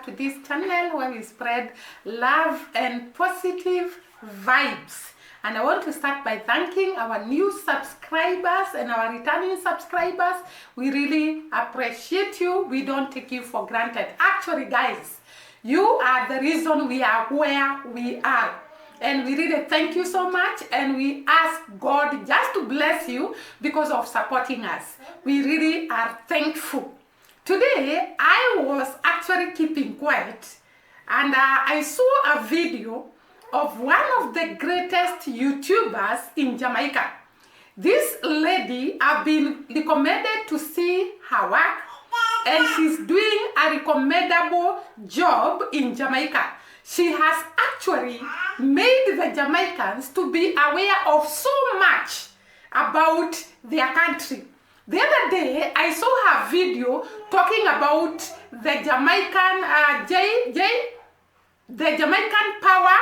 back to this channel where we spread love and positive vibes. And I want to start by thanking our new subscribers and our returning subscribers. We really appreciate you. We don't take you for granted. Actually, guys, you are the reason we are where we are. And we really thank you so much, and we ask God just to bless you because of supporting us. We really are thankful. Today, I was actually keeping quiet, and I saw a video of one of the greatest YouTubers in Jamaica. This lady, I've been recommended to see her work, and she's doing a recommendable job in Jamaica. She has actually made the Jamaicans to be aware of so much about their country. The other day, I saw her video talking about the Jamaican the Jamaican Power.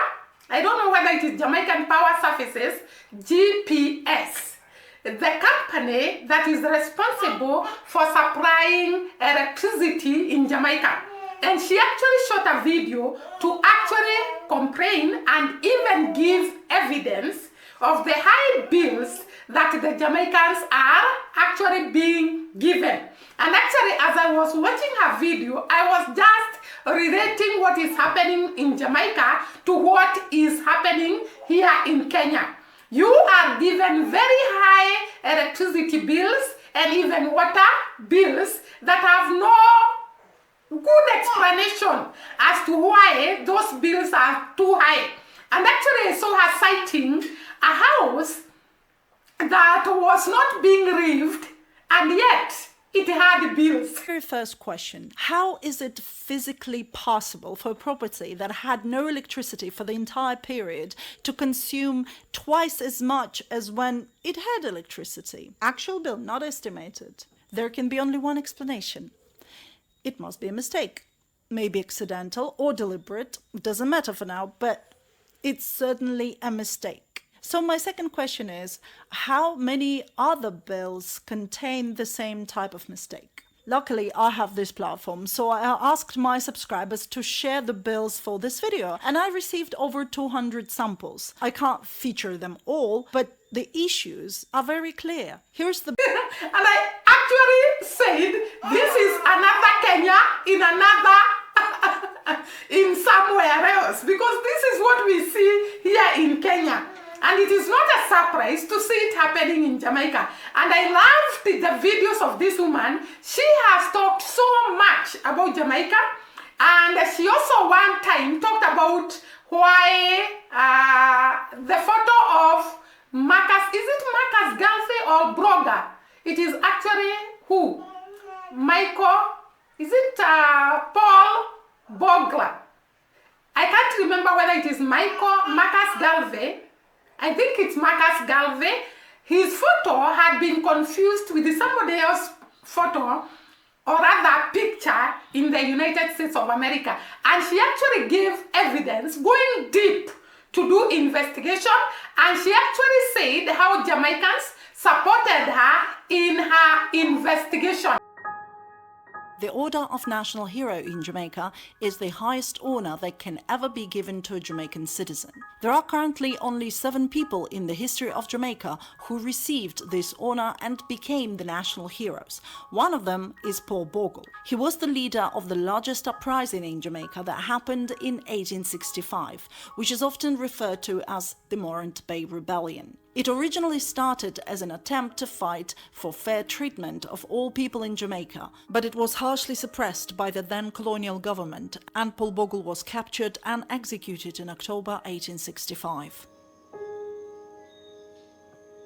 I don't know whether it is Jamaican Power Services, GPS, the company that is responsible for supplying electricity in Jamaica. And she actually shot a video to actually complain and even give evidence of the high bills that the Jamaicans are actually being given. And actually, as I was watching her video, I was just relating what is happening in Jamaica to what is happening here in Kenya. You are given very high electricity bills and even water bills that have no good explanation as to why those bills are too high. And actually, I saw her citing a house that was not being reeved, and yet it had bills. Very first question: how is it physically possible for a property that had no electricity for the entire period to consume twice as much as when it had electricity? Actual bill, not estimated. There can be only one explanation. It must be a mistake. Maybe accidental or deliberate, doesn't matter for now, but it's certainly a mistake. So my second question is, how many other bills contain the same type of mistake? Luckily, I have this platform, so I asked my subscribers to share the bills for this video, and I received over 200 samples. I can't feature them all, but the issues are very clear. Here's the... And I actually said, this is another Kenya in another... in somewhere else, because this is what we see here in Kenya. And it is not a surprise to see it happening in Jamaica. And I loved the videos of this woman. She has talked so much about Jamaica. And she also one time talked about why the photo of Marcus, is it Marcus Garvey or Bogle? It is actually who? Michael, is it Paul Bogle? I can't remember whether it is Marcus Garvey. I think it's Marcus Garvey. His photo had been confused with somebody else's photo, or rather picture, in the United States of America. And she actually gave evidence, going deep to do investigation, and she actually said how Jamaicans supported her in her investigation. The Order of National Hero in Jamaica is the highest honor that can ever be given to a Jamaican citizen. There are currently only 7 people in the history of Jamaica who received this honor and became the national heroes. One of them is Paul Bogle. He was the leader of the largest uprising in Jamaica that happened in 1865, which is often referred to as the Morant Bay Rebellion. It originally started as an attempt to fight for fair treatment of all people in Jamaica, but it was harshly suppressed by the then colonial government, and Paul Bogle was captured and executed in October 1865.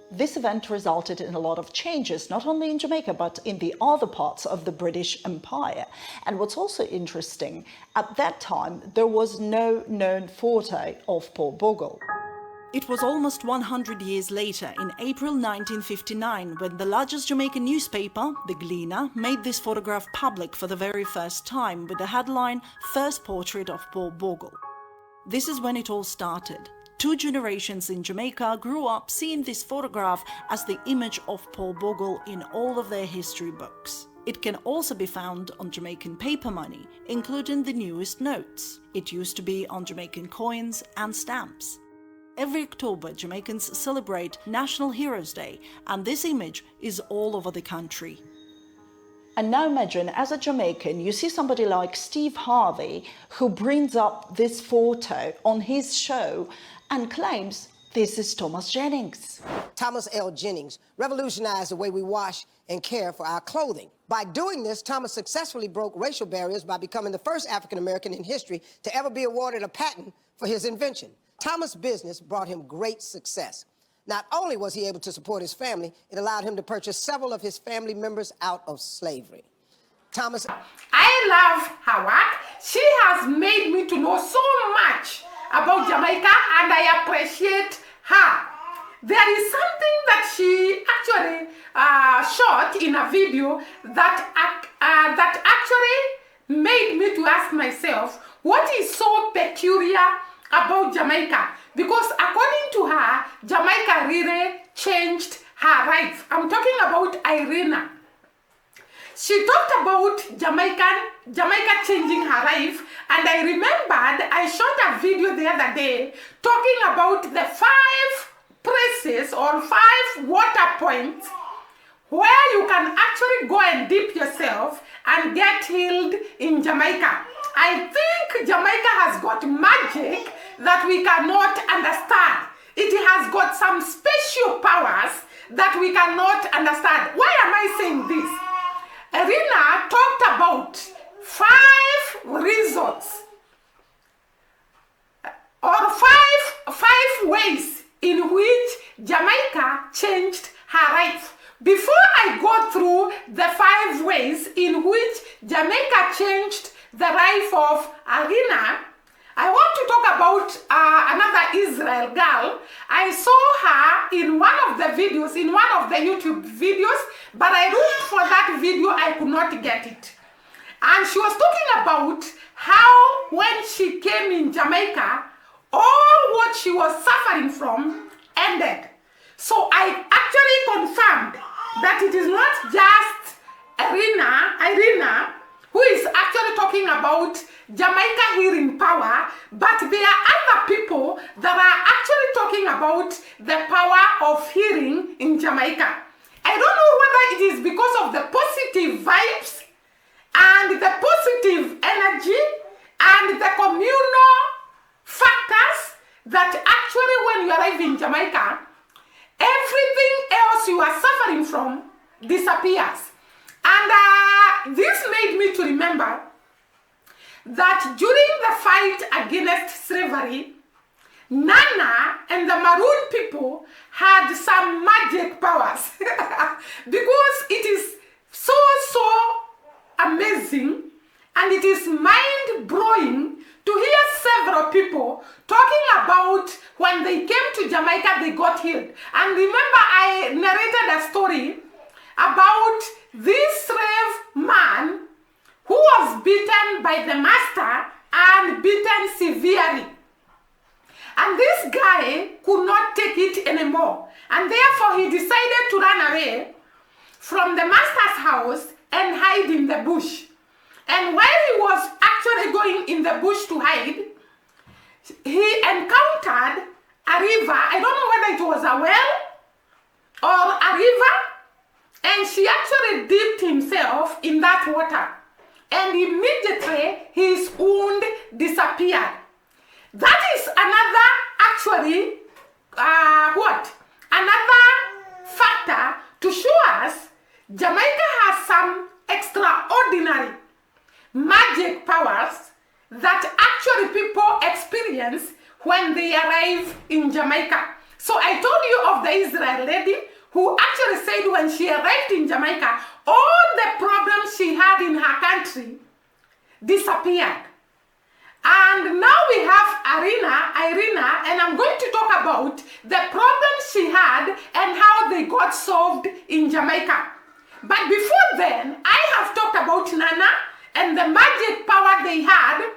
This event resulted in a lot of changes, not only in Jamaica, but in the other parts of the British Empire. And what's also interesting, at that time, there was no known photo of Paul Bogle. It was almost 100 years later, in April 1959, when the largest Jamaican newspaper, The Gleaner, made this photograph public for the very first time with the headline, "First Portrait of Paul Bogle." This is when it all started. 2 generations in Jamaica grew up seeing this photograph as the image of Paul Bogle in all of their history books. It can also be found on Jamaican paper money, including the newest notes. It used to be on Jamaican coins and stamps. Every October, Jamaicans celebrate National Heroes Day, and this image is all over the country. And now imagine, as a Jamaican, you see somebody like Steve Harvey who brings up this photo on his show and claims this is Thomas Jennings. Thomas L. Jennings revolutionized the way we wash and care for our clothing. By doing this, Thomas successfully broke racial barriers by becoming the first African-American in history to ever be awarded a patent for his invention. Thomas' business brought him great success. Not only was he able to support his family, it allowed him to purchase several of his family members out of slavery. Thomas... I love her work. She has made me to know so much about Jamaica, and I appreciate her. There is something that she actually shot in a video that actually made me to ask myself, what is so peculiar about Jamaica? Because according to her, Jamaica really changed her life. I'm talking about IRIE. She talked about Jamaica changing her life, and I remembered I shot a video the other day talking about the 5 places or 5 water points where you can actually go and dip yourself and get healed in Jamaica. I think Jamaica has got magic that we cannot understand. It has got some special powers that we cannot understand. Why am I saying this? Irina talked about 5 reasons or five ways in which Jamaica changed her life. Before I go through the 5 ways in which Jamaica changed the life of Irina, I want to talk about another Israel girl. I saw her in one of the videos, in one of the YouTube videos, but I looked for that video, I could not get it. And she was talking about how when she came in Jamaica, all what she was suffering from ended. So I actually confirmed that it is not just Irina, who is actually talking about Jamaica healing power, but there are other people that are actually talking about the power of healing in Jamaica. I don't know whether it is because of the positive vibes and the positive energy and the communal factors that actually when you arrive in Jamaica, everything else you are suffering from disappears. And this made me to remember that during the fight against slavery, Nana and the Maroon people had some magic powers because it is so amazing and it is mind-blowing to hear several people talking about when they came to Jamaica, they got healed. And remember, I narrated a story about this slave man who was beaten by the master and beaten severely. And this guy could not take it anymore. And therefore he decided to run away from the master's house and hide in the bush. And while he was actually going in the bush to hide, he encountered a river. I don't know whether it was a well or a river. And she actually dipped himself in that water. And immediately his wound disappeared. That is another, actually, another factor to show us Jamaica has some extraordinary magic powers that actually people experience when they arrive in Jamaica. So I told you of the Israel lady who actually said when she arrived in Jamaica, all the problems she had in her country disappeared. And now we have Irina, and I'm going to talk about the problems she had and how they got solved in Jamaica. But before then, I have talked about Nana and the magic power they had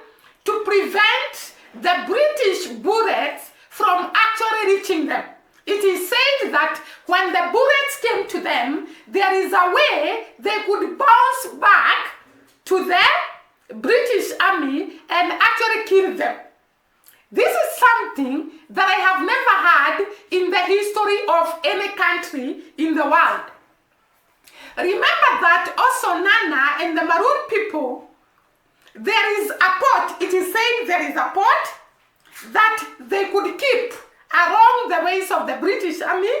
to prevent the British bullets from actually reaching them. It is said that when the bullets came to them, there is a way they could bounce that I have never had in the history of any country in the world. Remember that also Nana and the Maroon people, there is a pot, it is saying there is a pot that they could keep along the ways of the British Army,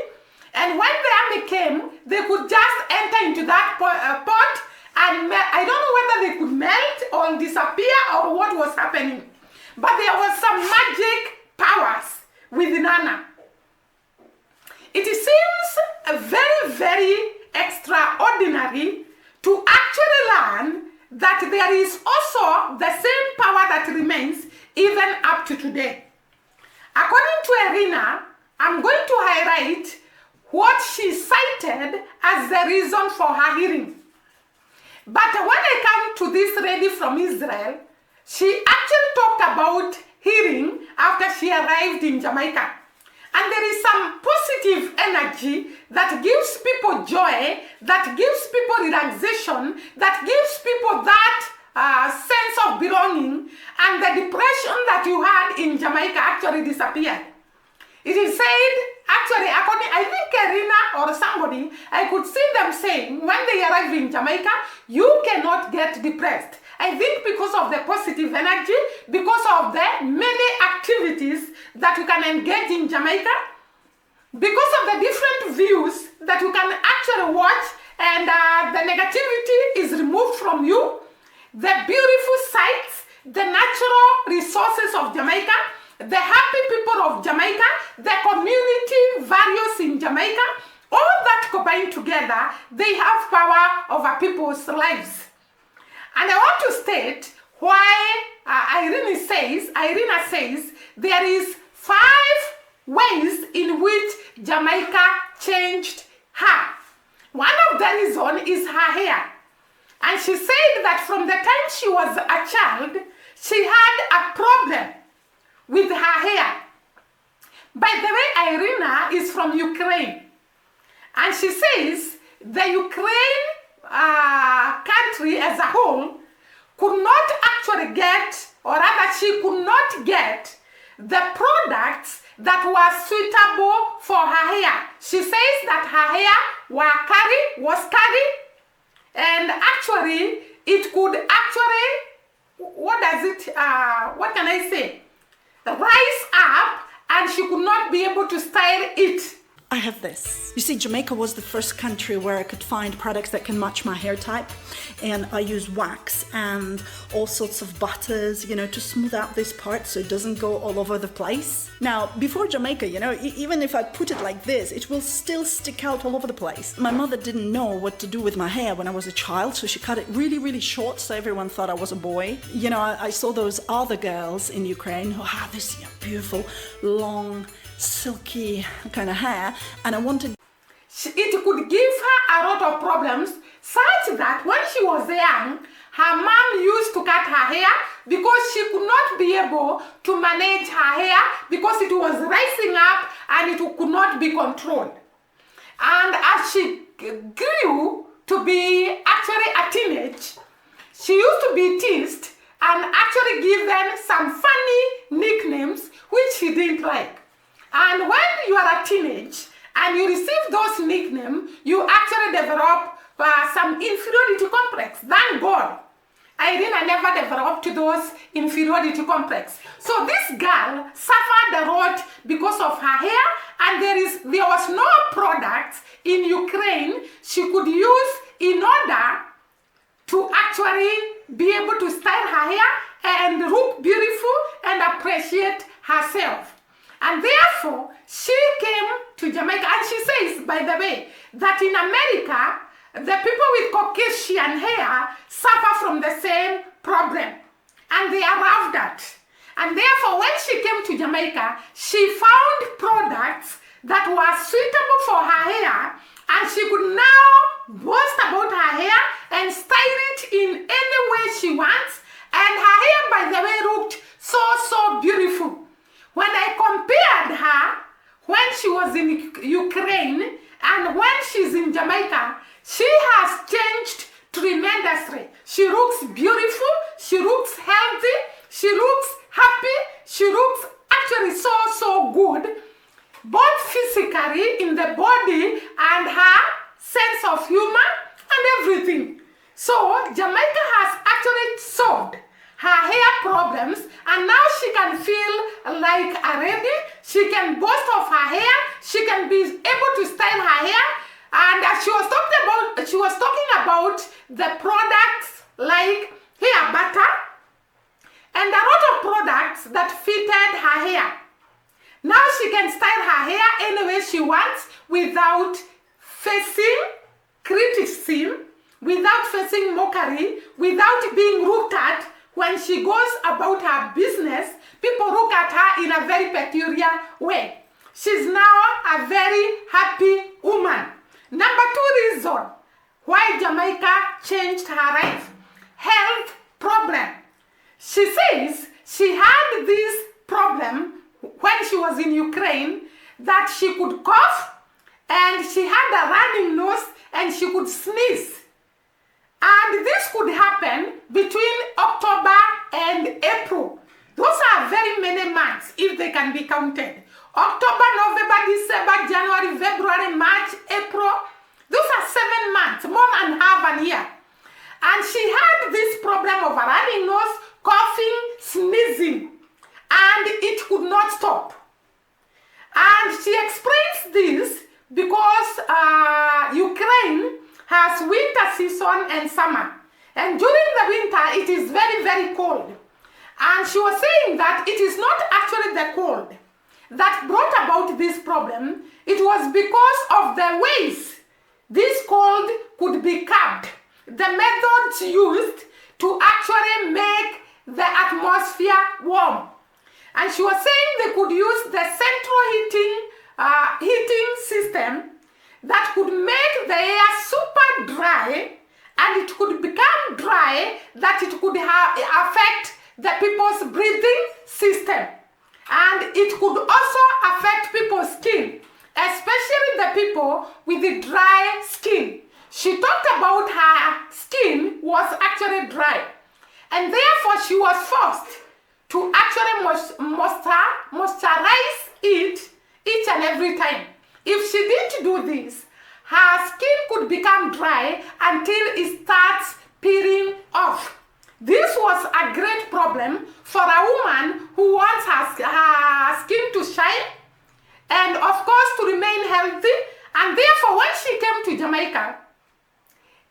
and when the army came, they could just enter into that pot and I don't know whether they could melt or disappear or what was happening. But there was some magic powers with Nana. It seems very, very extraordinary to actually learn that there is also the same power that remains even up to today. According to Irina, I'm going to highlight what she cited as the reason for her hearing. But when I come to this lady from Israel, she actually talked about hearing after she arrived in Jamaica. And there is some positive energy that gives people joy, that gives people relaxation, that gives people that sense of belonging, and the depression that you had in Jamaica actually disappeared. It is said, actually, according, I think Karina or somebody, I could see them saying, when they arrive in Jamaica, you cannot get depressed. I think because of the positive energy, because of the many activities that you can engage in Jamaica, because of the different views that you can actually watch, and the negativity is removed from you, the beautiful sights, the natural resources of Jamaica, the happy people of Jamaica, the community values in Jamaica, all that combined together, they have power over people's lives. And I want to state why Irina says there is 5 ways in which Jamaica changed her. One of the reasons is her hair. And she said that from the time she was a child, she had a problem with her hair. By the way, Irina is from Ukraine. And she says the Ukraine country as a whole could not actually get, or rather she could not get, the products that were suitable for her hair. She says that her hair was curly, and actually it could actually, what can I say, rise up, and she could not be able to style it. I have this. You see, Jamaica was the first country where I could find products that can match my hair type. And I use wax and all sorts of butters, to smooth out this part so it doesn't go all over the place. Now, before Jamaica, even if I put it like this, it will still stick out all over the place. My mother didn't know what to do with my hair when I was a child, so she cut it really, really short so everyone thought I was a boy. I saw those other girls in Ukraine who had this beautiful, long, silky kind of hair, and I wanted it could give her a lot of problems, such that when she was young, her mom used to cut her hair because she could not be able to manage her hair because it was rising up and it could not be controlled. And as she grew to be actually a teenage, she used to be teased and actually given some funny nicknames which she didn't like. And when you are a teenage and you receive those nicknames, you actually develop some inferiority complex. Thank God, Irina never developed those inferiority complex. So this girl suffered a lot because of her hair, and there was no products in Ukraine she could use in order to actually be able to style her hair and look beautiful and appreciate herself. And therefore, she came to Jamaica, and she says, by the way, that in America, the people with Caucasian hair suffer from the same problem, and they are laughed at. And therefore, when she came to Jamaica, she found products that were suitable for her hair, and she could now boast about her hair and style it in any way she wants, and her hair, by the way, looked so beautiful. When I compared her when she was in Ukraine and when she's in Jamaica, she has changed tremendously. She looks beautiful, she looks healthy, she looks happy, she looks actually so good, both physically in the body and her sense of humor and everything. So Jamaica has actually solved her hair problems, and now she can feel like a lady. She can boast of her hair. She can be able to style her hair. And she was talking about the products like hair butter and a lot of products that fitted her hair. Now she can style her hair any way she wants without facing criticism, without facing mockery, without being looked at. When she goes about her business, people look at her in a very peculiar way. She's now a very happy woman. Number 2 reason why Jamaica changed her life: health problem. She says she had this problem when she was in Ukraine, that she could cough and she had a running nose and she could sneeze. And this could happen between October and April. Those are very many months if they can be counted. October, November, December, January, February, March, April. Those are 7 months, more than half a year. And she had this problem of a running nose, coughing, sneezing, and it could not stop. And she explains this because Ukraine has winter season and summer. And during the winter, it is very cold. And she was saying that it is not actually the cold that brought about this problem. It was because of the ways this cold could be curbed. The methods used to actually make the atmosphere warm. And she was saying they could use the central heating system that could make the air super dry, and it could become dry that it could affect the people's breathing system. And it could also affect people's skin, especially the people with the dry skin. She talked about her skin was actually dry, and therefore she was forced to actually moisturize it each and every time. If she didn't do this, her skin could become dry until it starts peeling off. This was a great problem for a woman who wants her skin to shine and, of course, to remain healthy. And therefore, when she came to Jamaica,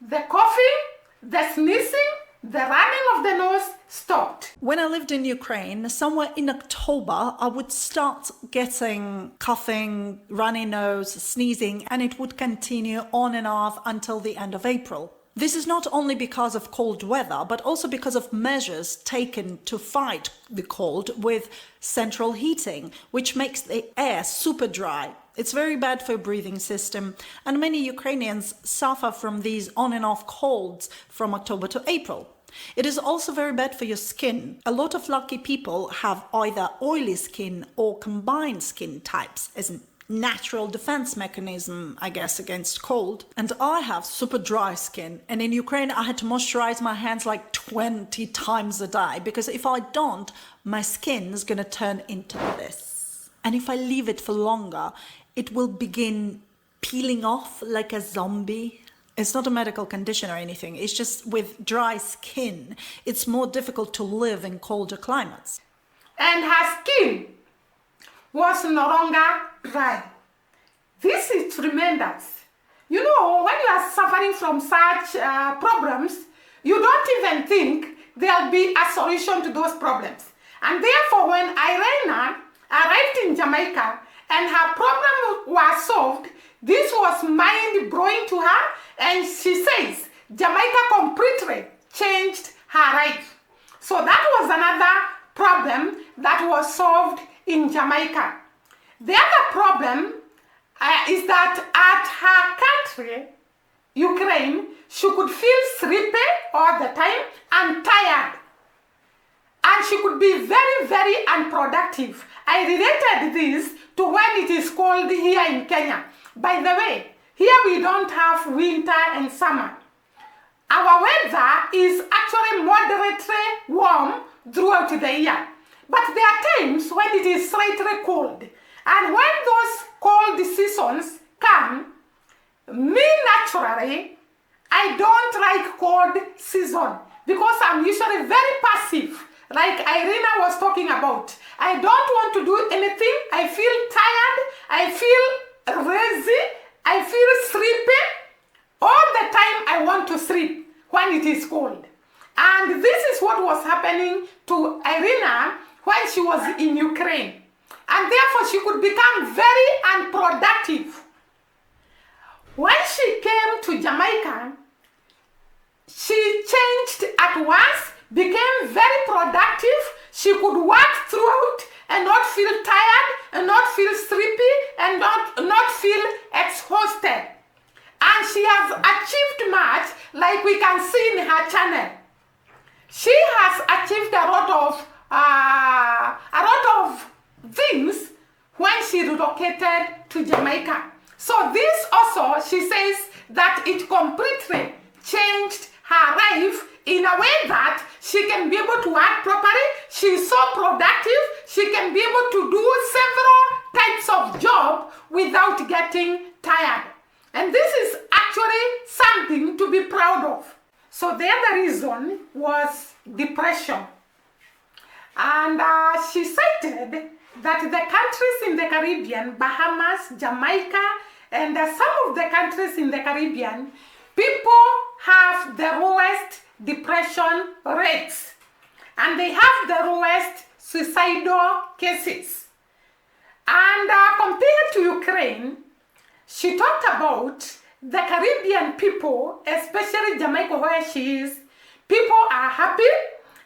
the coughing, the sneezing, the running of the nose stopped. When I lived in Ukraine, somewhere in October, I would start getting coughing, runny nose, sneezing, and it would continue on and off until the end of April. This is not only because of cold weather, but also because of measures taken to fight the cold with central heating, which makes the air super dry. It's very bad for your breathing system, and many Ukrainians suffer from these on and off colds from October to April. It is also very bad for your skin. A lot of lucky people have either oily skin or combined skin types as a natural defense mechanism, I guess, against cold. And I have super dry skin, and in Ukraine I had to moisturize my hands like 20 times a day, because if I don't, my skin is gonna turn into this. And if I leave it for longer, it will begin peeling off like a zombie. It's not a medical condition or anything. It's just with dry skin, it's more difficult to live in colder climates. And her skin was no longer dry. This is tremendous. You know, when you are suffering from such problems, you don't even think there'll be a solution to those problems. And therefore, when Irene arrived in Jamaica and her problem was solved, this was mind-blowing to her, and she says Jamaica completely changed her life. So that was another problem that was solved in Jamaica. The other problem is that at her country, Ukraine, she could feel sleepy all the time and tired. And she could be very unproductive. I related this to when it is cold here in Kenya. By the way, here we don't have winter and summer. Our weather is actually moderately warm throughout the year. But there are times when it is slightly cold. And when those cold seasons come, me naturally, I don't like cold season because I'm usually very passive, like Irina was talking about. I don't want to do anything. I feel tired. I feel lazy. I feel sleepy. All the time I want to sleep when it is cold. And this is what was happening to Irina when she was in Ukraine. And therefore she could become very unproductive. When she came to Jamaica, she changed at once, became very productive. She could work throughout and not feel tired, and not feel sleepy, and not feel exhausted. And she has achieved much, like we can see in her channel. She has achieved a lot of things when she relocated to Jamaica. So this also, she says that it completely changed her life in a way that she can be able to work properly. She's so productive. She can be able to do several types of job without getting tired. And this is actually something to be proud of. So the other reason was depression. And she cited that the countries in the Caribbean, Bahamas, Jamaica, and some of the countries in the Caribbean, people have the lowest depression rates. And they have the lowest suicidal cases. And compared to Ukraine, she talked about the Caribbean people, especially Jamaica where she is, people are happy,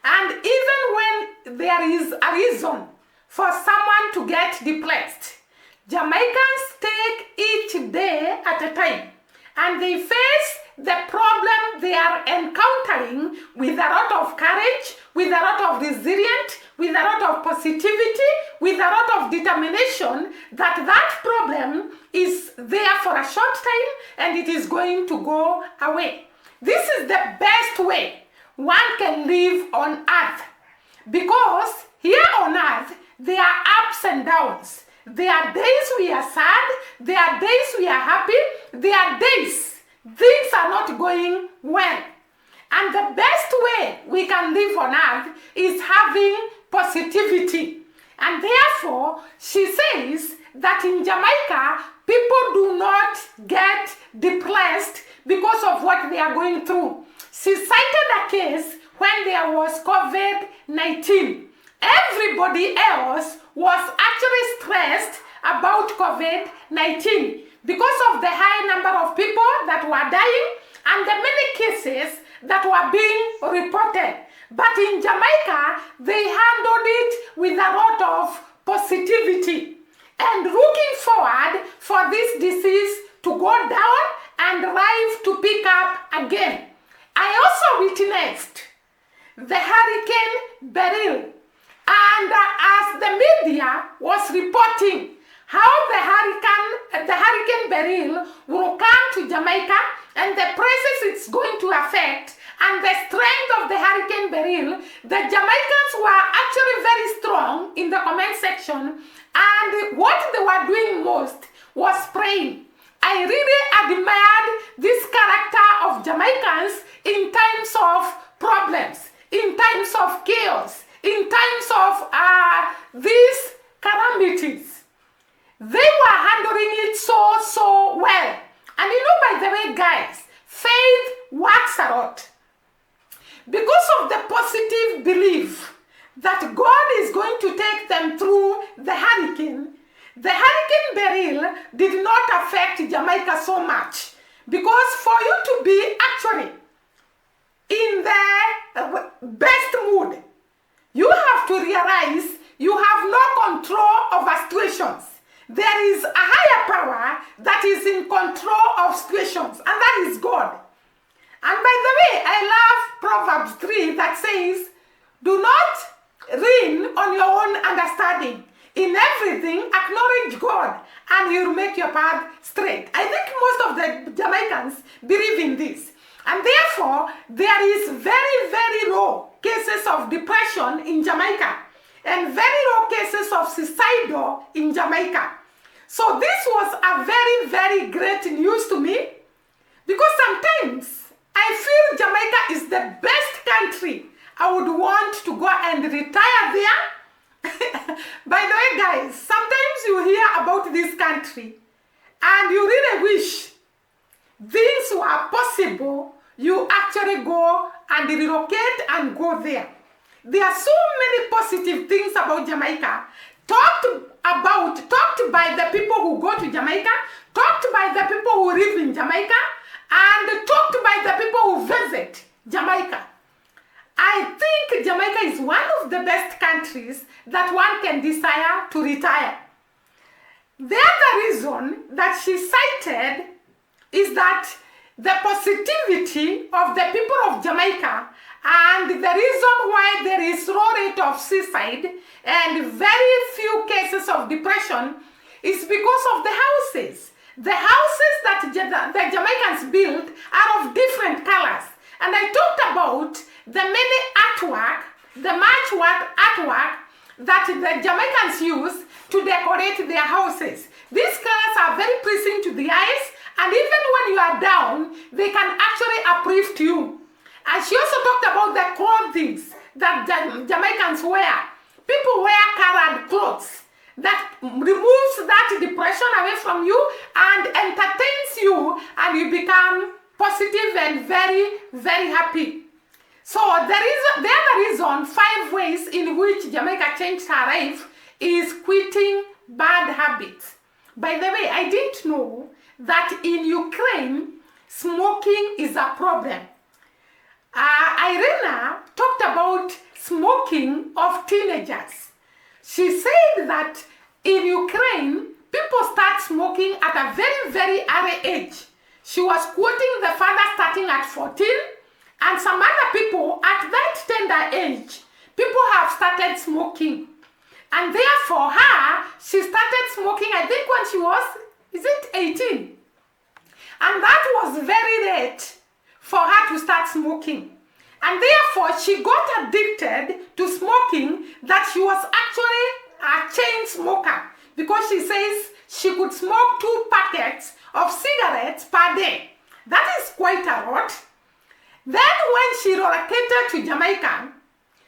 and even when there is a reason for someone to get depressed, Jamaicans take each day at a time, and they face the problem they are encountering with a lot of courage, with a lot of resilience, with a lot of positivity, with a lot of determination that problem is there for a short time and it is going to go away. This is the best way one can live on earth, because here on earth there are ups and downs. There are days we are sad, there are days we are happy, there are days things are not going well. And the best way we can live on earth is having positivity. And therefore, she says that in Jamaica, people do not get depressed because of what they are going through. She cited a case when there was COVID-19. Everybody else was actually stressed about COVID-19 because of the high number of people that were dying and the many cases that were being reported. But in Jamaica, they handled it with a lot of positivity and looking forward for this disease to go down and life to pick up again. I also witnessed the Hurricane Beryl, and as the media was reporting how the Hurricane Beryl will come to Jamaica and the prices it's going to affect and the strength of the Hurricane Beryl, the Jamaicans were actually very strong in the comment section, and what they were doing most was praying. I really admired this character of Jamaicans in times of problems, in times of chaos, in times of these calamities. They were handling it so well. And you know, by the way, guys, faith works a lot. Because of the positive belief that God is going to take them through the hurricane Beryl did not affect Jamaica so much. Because for you to be actually in the best mood, you have to realize you have no control over situations. There is a higher power that is in control of situations, and that is God. And by the way, I love Proverbs 3 that says, do not lean on your own understanding. In everything, acknowledge God, and He will make your path straight. I think most of the Jamaicans believe in this. And therefore, there is very low cases of depression in Jamaica. and very low cases of suicidal in Jamaica. So this was a very, very great news to me, because sometimes I feel Jamaica is the best country. I would want to go and retire there. By the way, guys, sometimes you hear about this country and you really wish things were possible. You actually go and relocate and go there. There are so many positive things about Jamaica. Talked by the people who go to Jamaica, talked by the people who live in Jamaica, and talked by the people who visit Jamaica. I think Jamaica is one of the best countries that one can desire to retire. The other reason that she cited is that the positivity of the people of Jamaica and the reason why there is low rate of suicide and very few cases of depression is because of the houses. The houses that the Jamaicans build are of different colors. And I talked about the many artwork, the artwork that the Jamaicans use to decorate their houses. These colors are very pleasing to the eyes, and even when you are down, they can actually uplift you. And she also talked about the clothing that Jamaicans wear. People wear colored clothes that removes that depression away from you and entertains you, and you become positive and very, very happy. So the other reason, 5 ways in which Jamaica changed her life, is quitting bad habits. By the way, I didn't know that in Ukraine, smoking is a problem. Irina talked about smoking of teenagers. She said that in Ukraine, people start smoking at a very, very early age. She was quoting the father starting at 14, and some other people at that tender age, people have started smoking. And therefore her, she started smoking, I think when she was, 18? And that was very late for her to start smoking. And therefore she got addicted to smoking, that she was actually a chain smoker, because she says she could smoke 2 packets of cigarettes per day. That is quite a lot. Then when she relocated to Jamaica,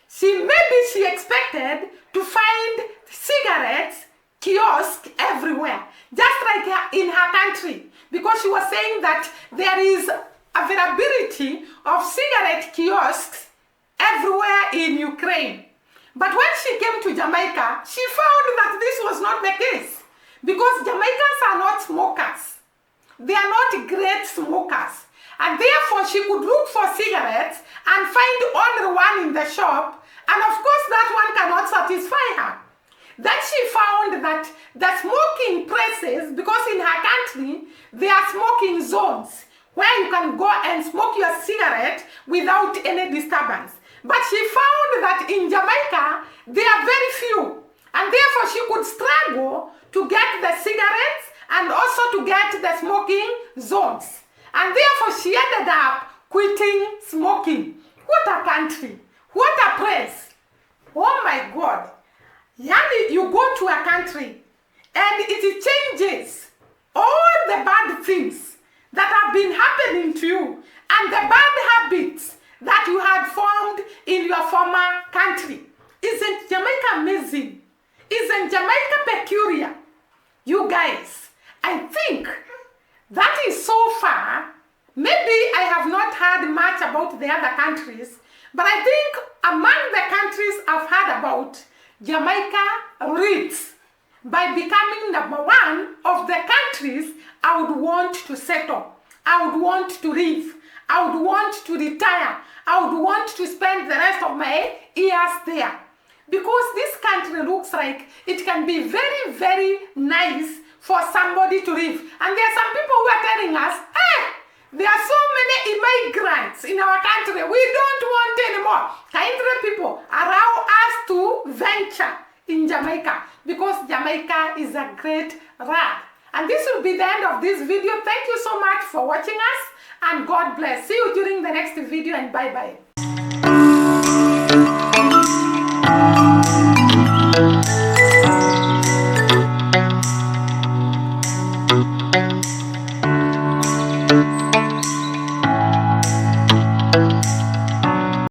she expected to find cigarettes kiosks everywhere, just like in her country, because she was saying that there is availability of cigarette kiosks everywhere in Ukraine. But when she came to Jamaica, she found that this was not the case, because Jamaicans are not smokers. They are not great smokers. And therefore she could look for cigarettes and find only one in the shop, and of course that one cannot satisfy her. Then she found that the smoking places, because in her country there are smoking zones where you can go and smoke your cigarette without any disturbance. But she found that in Jamaica there are very few, and therefore she could struggle to get the cigarettes and also to get the smoking zones. And therefore she ended up quitting smoking. What a country! What a place! Oh my God! Yani, you go to a country and it changes all the bad things that have been happening to you and the bad habits that you had formed in your former country. Isn't Jamaica amazing? Isn't Jamaica peculiar? You guys, I think that is so far. Maybe I have not heard much about the other countries, but I think among the countries I've heard about, Jamaica leads by becoming #1 of the countries I would want to settle, I would want to live, I would want to retire, I would want to spend the rest of my years there. Because this country looks like it can be very, very nice for somebody to live. And there are some people who are telling us, hey, there are so many immigrants in our country, we don't want anymore. Kindly people, allow us to venture in Jamaica, because Jamaica is a great land. And this will be the end of this video. Thank you so much for watching us, and God bless. See you during the next video, and bye-bye.